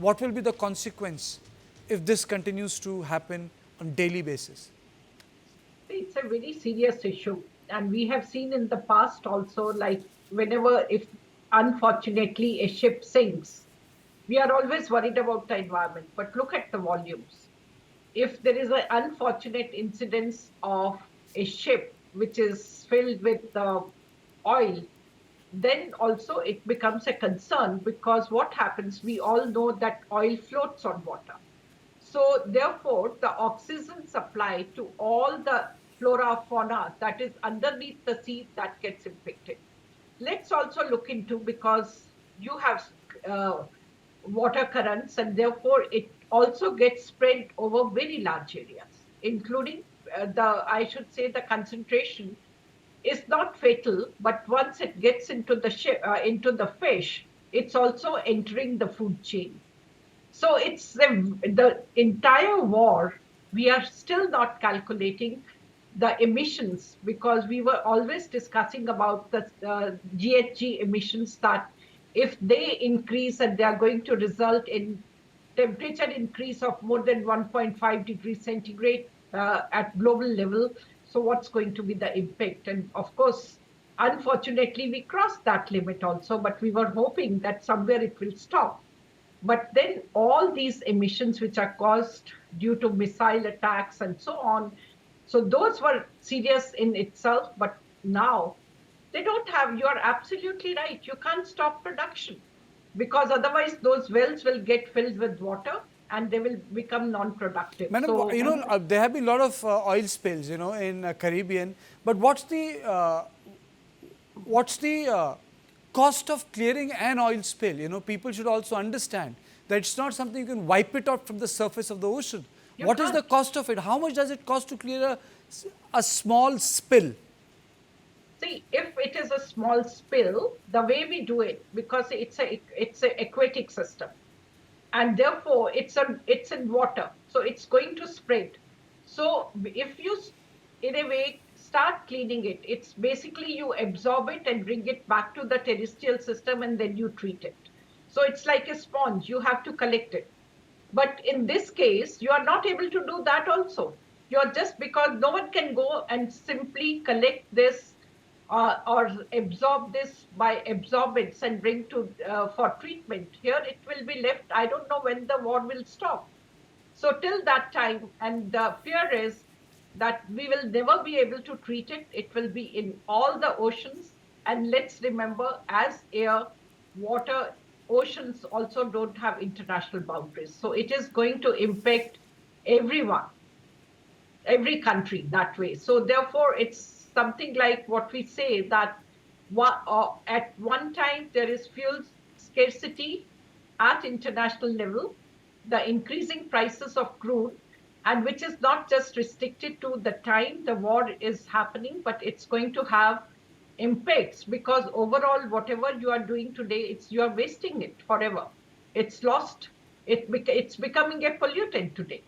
what will be the consequence if this continues to happen on daily basis? It's a very serious issue. And we have seen in the past also, like whenever, if unfortunately a ship sinks, we are always worried about the environment. But look at the volumes. If there is an unfortunate incidence of a ship which is filled with oil, then also it becomes a concern because what happens, we all know that oil floats on water. So therefore, the oxygen supply to all the flora fauna that is underneath the sea, that gets impacted. Let's also look into, because you have uh, water currents, and therefore it also gets spread over very large areas, including I should say, the concentration is not fatal, but once it gets into into the fish, it's also entering the food chain. So it's the entire war. We are still not calculating the emissions, because we were always discussing about the GHG emissions, that if they increase and they are going to result in temperature increase of more than 1.5 degrees centigrade at global level. So what's going to be the impact? And of course, unfortunately, we crossed that limit also, but we were hoping that somewhere it will stop. But then all these emissions which are caused due to missile attacks and so on, so those were serious in itself, but now they don't have, you're absolutely right, you can't stop production, because otherwise those wells will get filled with water and they will become non-productive. Madam, So there have been a lot of oil spills, in Caribbean. But what's the cost of clearing an oil spill? People should also understand that it's not something you can wipe it out from the surface of the ocean. you What is the can't. cost of it? How much does it cost to clear a small spill? See, if it is a small spill, the way we do it, because it's a aquatic system, and therefore it's in water, so it's going to spread. So if you, in a way, start cleaning it, it's basically you absorb it and bring it back to the terrestrial system, and then you treat it. So it's like a sponge, you have to collect it. But in this case, you are not able to do that also. You're just, because no one can go and simply collect this or absorb this by absorbents and bring to for treatment. Here it will be left. I don't know when the war will stop. So till that time, and the fear is that we will never be able to treat it. It will be in all the oceans. And let's remember, as air, water, oceans also don't have international boundaries. So it is going to impact everyone, every country that way. So therefore, it's something like what we say, that at one time there is fuel scarcity at international level, the increasing prices of crude, and which is not just restricted to the time the war is happening, but it's going to have impacts, because overall, whatever you are doing today, you are wasting it forever. It's lost. It's becoming a pollutant today.